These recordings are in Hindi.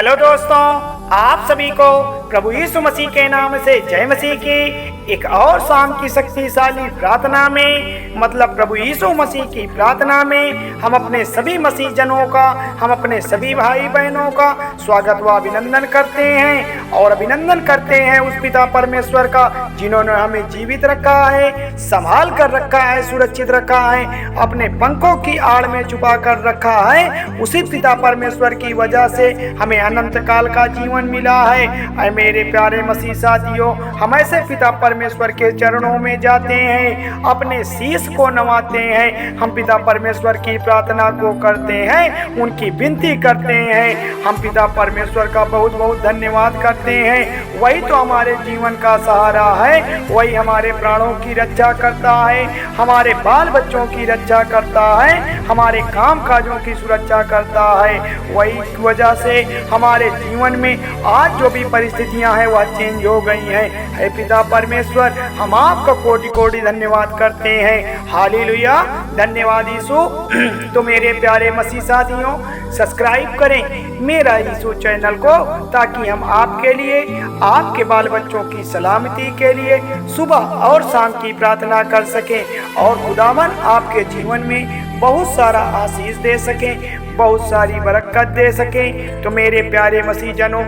हेलो दोस्तों, आप सभी को प्रभु यीशु मसीह के नाम से जय मसीह की एक और शाम की शक्तिशाली प्रार्थना में, मतलब प्रभु यीशु मसीह की प्रार्थना में हम अपने सभी मसीह जनों का, हम अपने सभी भाई बहनों का स्वागत व अभिनंदन करते हैं और अभिनंदन करते हैं उस पिता परमेश्वर का जिन्होंने हमें जीवित रखा है, संभाल कर रखा है, सुरक्षित रखा है, अपने पंखों की आड़ में छुपा कर रखा है। उसी पिता परमेश्वर की वजह से हमें अनंत काल का जीवन मिला है। ऐ मेरे प्यारे मसीह साथियों, हम ऐसे पिता परमेश्वर के चरणों में जाते हैं, अपने शीश को नवाते हैं, हम पिता परमेश्वर की प्रार्थना को करते हैं, उनकी विनती करते हैं। हम पिता परमेश्वर का बहुत बहुत धन्यवाद करते हैं। वही तो हमारे जीवन का सहारा है, वही हमारे प्राणों की रक्षा करता है, हमारे बाल बच्चों की रक्षा करता है, हमारे काम काजों की सुरक्षा करता है। वही वजह से हमारे जीवन में आज जो भी परिस्थितियां हैं वह चेंज हो गई हैं। हे पिता परमेश्वर, हम आपका कोटि कोटि धन्यवाद करते हैं। हालेलुया, धन्यवाद यीशु। तो मेरे प्यारे मसीह साथियों, सब्सक्राइब करें मेरा यीशु चैनल को, ताकि हम आपके लिए, आपके बाल बच्चों की सलामती के लिए सुबह और शाम की प्रार्थना कर सकें और खुदावन आपके जीवन में बहुत सारा आशीष दे सकें, बहुत सारी बरकत दे सकें। तो मेरे प्यारे मसीह जनों,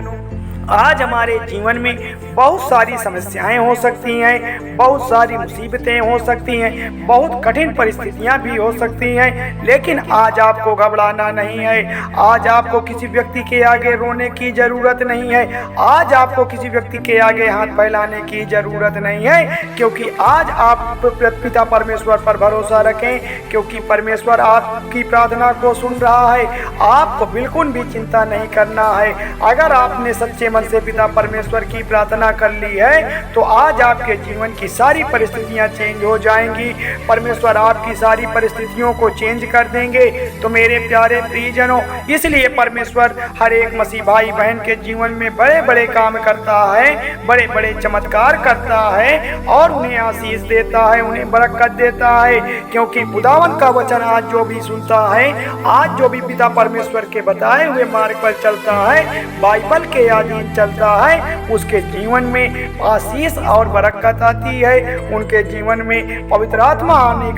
आज हमारे जीवन में बहुत सारी समस्याएं हो सकती हैं, बहुत सारी मुसीबतें हो सकती हैं, बहुत कठिन परिस्थितियां भी हो सकती हैं, लेकिन आज आपको घबराना नहीं है। आज आपको किसी व्यक्ति के आगे रोने की ज़रूरत नहीं है, आज आपको किसी व्यक्ति के आगे हाथ फैलाने की ज़रूरत नहीं है, क्योंकि आज आप पिता परमेश्वर पर भरोसा रखें, क्योंकि परमेश्वर आपकी प्रार्थना को सुन रहा है। आपको बिल्कुल भी चिंता नहीं करना है। अगर आपने सच्चे मन से पिता परमेश्वर की प्रार्थना कर ली है तो आज आपके जीवन की सारी परिस्थितियां चेंज हो जाएंगी। परमेश्वर आपकी सारी परिस्थितियों को चेंज कर देंगे। तो मेरे प्यारे प्रियजनों, इसलिए परमेश्वर हर एक मसीह भाई बहन के जीवन में बड़े बड़े काम करता है, बड़े बड़े चमत्कार करता है और उन्हें आशीष देता है, उन्हें बरकत देता है। क्योंकि खुदावन का वचन आज जो भी सुनता है, आज जो भी पिता परमेश्वर के बताए हुए मार्ग पर चलता है, बाइबल के अधीन चलता है, उसके जीवन में आशीष और बरकत आती है। उनके जीवन में पवित्र आत्मा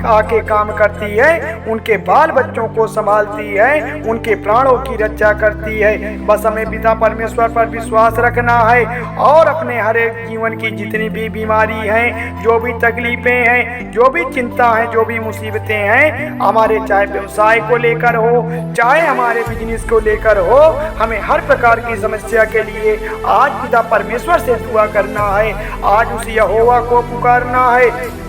आके काम करती है, उनके बाल बच्चों को संभालती है, उनके प्राणों की रक्षा करती है। बस हमें पिता परमेश्वर पर विश्वास रखना है और अपने हर एक जीवन की जितनी भी बीमारी हैं, जो भी तकलीफें हैं, जो भी चिंता है, जो भी मुसीबतें हैं, हमारे चाहे व्यवसाय को लेकर हो, चाहे हमारे बिजनेस को लेकर हो, हमें हर प्रकार की समस्या के लिए आज पिता परमेश्वर से दुआ करना है। आज उस यहोवा को पुकारना है।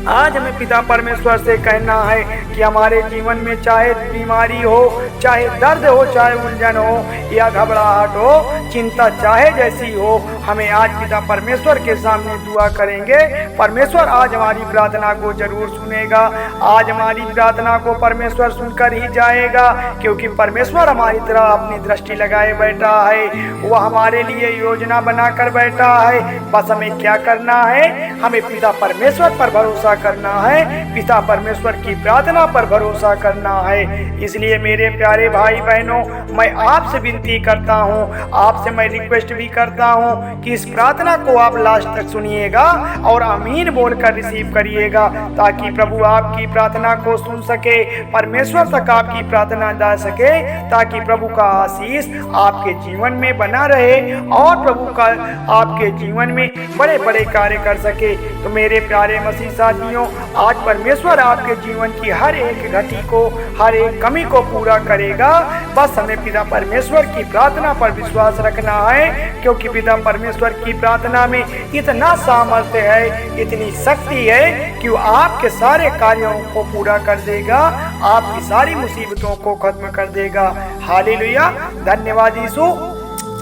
आज हमें पिता परमेश्वर से कहना है कि हमारे जीवन में चाहे बीमारी हो, चाहे दर्द हो, चाहे उलझन हो या घबराहट हो, चिंता चाहे जैसी हो, हमें आज पिता परमेश्वर के सामने दुआ करेंगे। परमेश्वर आज हमारी प्रार्थना को जरूर सुनेगा। आज हमारी प्रार्थना को परमेश्वर सुनकर ही जाएगा, क्योंकि परमेश्वर हमारी तरह अपनी दृष्टि लगाए बैठा है। वह हमारे लिए योजना बनाकर बैठा है। बस हमें क्या करना है? हमें पिता परमेश्वर पर भरोसा करना है, पिता परमेश्वर की प्रार्थना पर भरोसा करना है। इसलिए मेरे प्यारे भाई बहनों, मैं आपसे विनती करता हूँ, आपसे मैं रिक्वेस्ट भी करता हूँ कि इस प्रार्थना को आप लास्ट तक सुनिएगा और आमीन बोलकर रिसीव करिएगा, ताकि प्रभु आपकी प्रार्थना को सुन सके, परमेश्वर तक आपकी प्रार्थना जा सके, ताकि प्रभु का आशीष आपके जीवन में बना रहे और प्रभु का आपके जीवन में बड़े बड़े कार्य कर सके। तो मेरे प्यारे मसीह साथियों, आज परमेश्वर आपके जीवन की हर एक घटी को, हर एक कमी को पूरा करेगा। बस हमें पिता परमेश्वर की प्रार्थना पर विश्वास रखना है, क्योंकि पिता परमेश्वर की प्रार्थना में इतना सामर्थ्य है, इतनी शक्ति है कि वो आपके सारे कार्यों को पूरा कर देगा, आपकी सारी मुसीबतों को खत्म कर देगा। हालेलुया, धन्यवाद यीशु।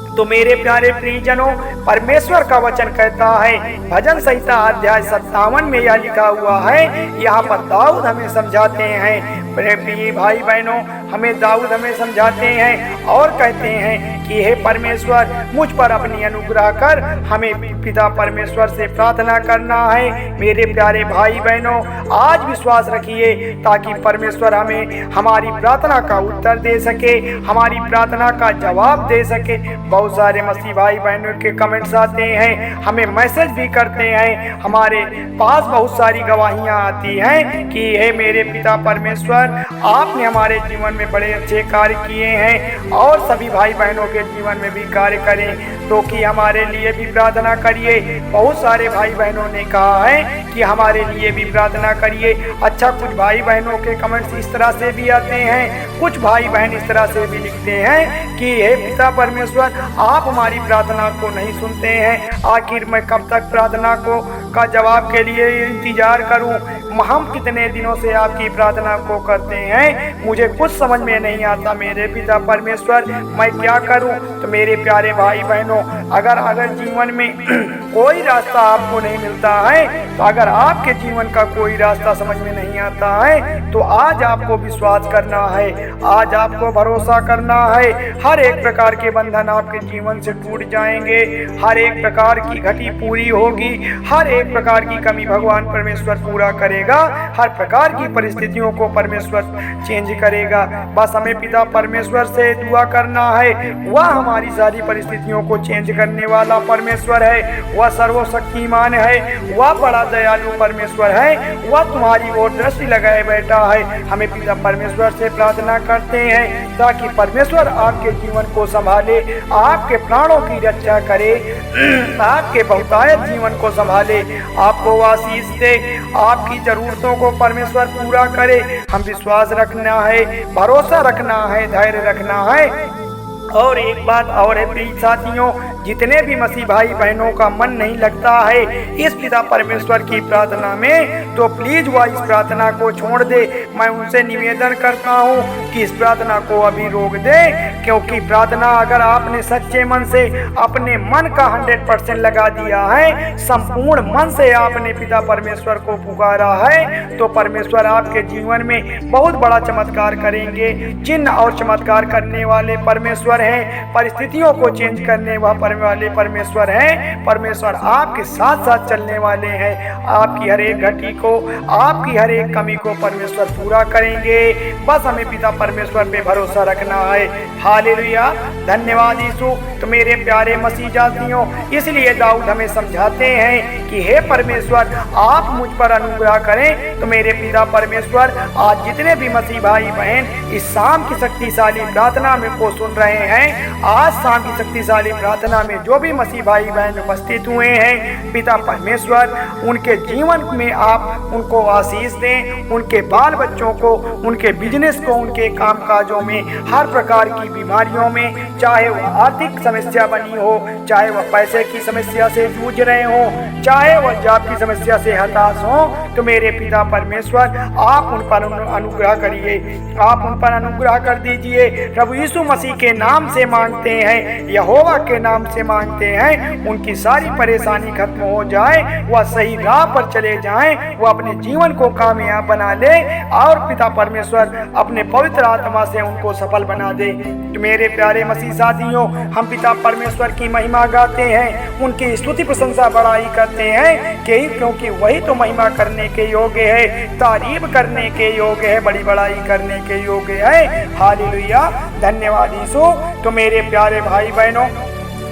तो मेरे प्यारे प्रियजनों, परमेश्वर का वचन कहता है, भजन संहिता अध्याय 57 में यह लिखा हुआ है। यहाँ पर दाऊद हमें समझाते हैं, मेरे प्रिय भाई बहनों, हमें दाऊद हमें समझाते हैं और कहते हैं कि हे परमेश्वर, मुझ पर अपनी अनुग्रह कर। हमें पिता परमेश्वर से प्रार्थना करना है। मेरे प्यारे भाई बहनों, आज विश्वास रखिए ताकि परमेश्वर हमें हमारी प्रार्थना का उत्तर दे सके, हमारी प्रार्थना का जवाब दे सके। बहुत सारे मसीह भाई बहनों के कमेंट्स आते हैं, हमें मैसेज भी करते हैं, हमारे पास बहुत सारी गवाहियां आती हैं कि हे मेरे पिता परमेश्वर, आपने हमारे जीवन में बड़े अच्छे कार्य किए हैं और सभी भाई बहनों के जीवन में भी कार्य करें, तो कि हमारे लिए भी प्रार्थना करिए। बहुत सारे भाई बहनों ने कहा है कि हमारे लिए भी प्रार्थना करिए। अच्छा, कुछ भाई बहनों के कमेंट्स इस तरह से भी आते हैं, कुछ भाई बहन इस तरह से भी लिखते हैं कि हे पिता परमेश्वर, आप हमारी प्रार्थना को नहीं सुनते हैं। आखिर मैं कब तक प्रार्थना का जवाब के लिए इंतजार करूं? हम कितने दिनों से आपकी प्रार्थना को करते हैं, मुझे कुछ समझ में नहीं आता मेरे पिता परमेश्वर, मैं क्या करूं? तो मेरे प्यारे भाई बहनों, अगर जीवन में कोई रास्ता आपको नहीं मिलता है, तो अगर आपके जीवन का कोई रास्ता समझ में नहीं आता है, तो आज आपको विश्वास करना है, आज आपको भरोसा करना है। हर एक प्रकार के बंधन आपके जीवन से टूट जाएंगे, हर एक प्रकार की घटी पूरी होगी, हर एक प्रकार की कमी भगवान परमेश्वर पूरा करेगा, हर प्रकार की परिस्थितियों को परमेश्वर चेंज करेगा। बस हमें पिता परमेश्वर से दुआ करना है। वह हमारी सारी परिस्थितियों को चेंज करने वाला परमेश्वर है, वह सर्वशक्तिमान है, वह बड़ा दयालु परमेश्वर है, वह तुम्हारी ओर दृष्टि लगाए बैठा है। हमें पिता परमेश्वर से प्रार्थना करते हैं ताकि परमेश्वर आपके जीवन को संभाले, आपके प्राणों की रक्षा करे, आपके बहुतायत जीवन को संभाले, आपको आशीष दे, आपकी जरूरतों को परमेश्वर पूरा करे। हम विश्वास रखना है, भरोसा रखना है, धैर्य रखना है। और एक बात और है प्रिय साथियों, जितने भी मसीह भाई बहनों का मन नहीं लगता है इस पिता परमेश्वर की प्रार्थना में, तो प्लीज वह इस प्रार्थना को छोड़ दे। मैं उनसे निवेदन करता हूँ कि इस प्रार्थना को अभी रोक दे, क्योंकि प्रार्थना अगर आपने सच्चे मन से अपने मन का 100% लगा दिया है, संपूर्ण मन से आपने पिता परमेश्वर को पुकारा है, तो परमेश्वर आपके जीवन में बहुत बड़ा चमत्कार करेंगे। चिन्ह और चमत्कार करने वाले परमेश्वर हैं, परिस्थितियों को चेंज करने वाले परमेश्वर हैं। परमेश्वर आपके साथ साथ चलने वाले हैं, आपकी हर एक घटी को, आपकी हर एक कमी को परमेश्वर पूरा करेंगे। बस हमें पिता परमेश्वर पे भरोसा रखना है। हालेलुया, धन्यवाद यीशु। तो मेरे प्यारे मसीह जातियों, इसलिए दाऊद हमें समझाते हैं कि हे परमेश्वर, आप मुझ पर अनुग्रह करें। तो मेरे पिता परमेश्वर, आज जितने भी मसीह भाई बहन इस शाम की शक्तिशाली प्रार्थना में को सुन रहे हैं, आज शाम की शक्तिशाली प्रार्थना में जो भी मसीह भाई बहन उपस्थित हुए हैं, पिता परमेश्वर उनके जीवन में आप उनको आशीष दें, उनके बाल बच्चों को, उनके बिजनेस को, उनके कामकाजों में, हर प्रकार की बीमारियों में, चाहे वह आर्थिक समस्या बनी हो, चाहे वह पैसे की समस्या से जूझ रहे हो, चाहे वह जॉब की समस्या से हताश हो, तो मेरे पिता परमेश्वर आप उन पर अनुग्रह करिए, आप उन पर अनुग्रह कर दीजिए। प्रभु यीशु मसीह के नाम से मांगते हैं, यहोवा के नाम से मांगते हैं, उनकी सारी परेशानी खत्म हो जाए, वह सही राह पर चले जाएं, वह अपने जीवन को कामयाब बना ले और पिता परमेश्वर अपने पवित्र आत्मा से उनको सफल बना दे। तो मेरे प्यारे मसीह साथियों, हम पिता परमेश्वर की महिमा गाते हैं, उनकी स्तुति प्रशंसा बड़ाई करते हैं, क्योंकि वही तो महिमा करने के योग्य है, तारीफ करने के योग्य है, बड़ी बड़ाई करने के योग्य है। हालेलुया, धन्यवाद यीशु। तो मेरे प्यारे भाई बहनों,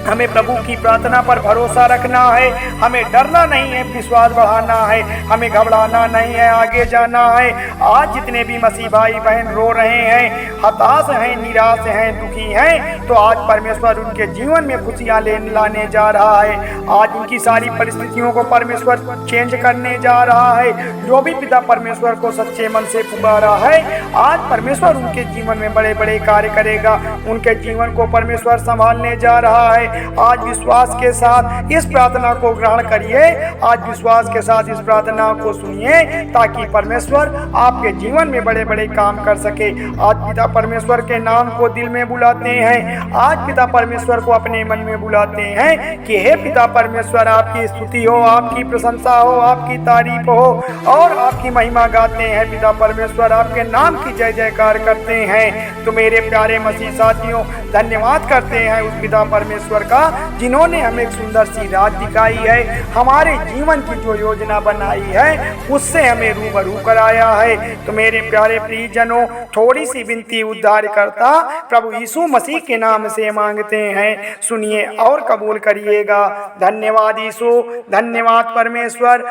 हमें प्रभु की प्रार्थना पर भरोसा रखना है, हमें डरना नहीं है, विश्वास बढ़ाना है, हमें घबराना नहीं है, आगे जाना है। आज जितने भी मसीह भाई बहन रो रहे हैं, हताश हैं, निराश हैं, दुखी हैं, तो आज परमेश्वर उनके जीवन में खुशियां लाने जा रहा है। आज उनकी सारी परिस्थितियों को परमेश्वर चेंज करने जा रहा है। जो भी पिता परमेश्वर को सच्चे मन से पुकारा है, आज परमेश्वर उनके जीवन में बड़े बड़े कार्य करेगा, उनके जीवन को परमेश्वर संभालने जा रहा है। आज विश्वास के साथ इस प्रार्थना को ग्रहण करिए, आज विश्वास के साथ इस प्रार्थना को सुनिए, ताकि परमेश्वर आपके जीवन में बड़े बड़े काम कर सके। आज पिता परमेश्वर के नाम को दिल में बुलाते हैं, आज पिता परमेश्वर को अपने मन में बुलाते हैं कि हे पिता परमेश्वर, आपकी स्तुति हो, आपकी प्रशंसा हो, आपकी तारीफ हो और आपकी महिमा गाते हैं। पिता परमेश्वर आपके नाम की जय जयकार करते हैं। तो मेरे प्यारे मसीह साथियों, धन्यवाद करते हैं उस पिता परमेश्वर का जिन्होंने हमें एक सुंदर सी राह दिखाई है, हमारे जीवन की जो योजना बनाई है उससे हमें रूबरू कराया है। तो मेरे प्यारे प्रियजनों, थोड़ी सी विनती उद्धारकर्ता प्रभु यीशु मसीह के नाम से मांगते हैं, सुनिए और कबूल करिएगा। धन्यवाद यीशु, धन्यवाद परमेश्वर।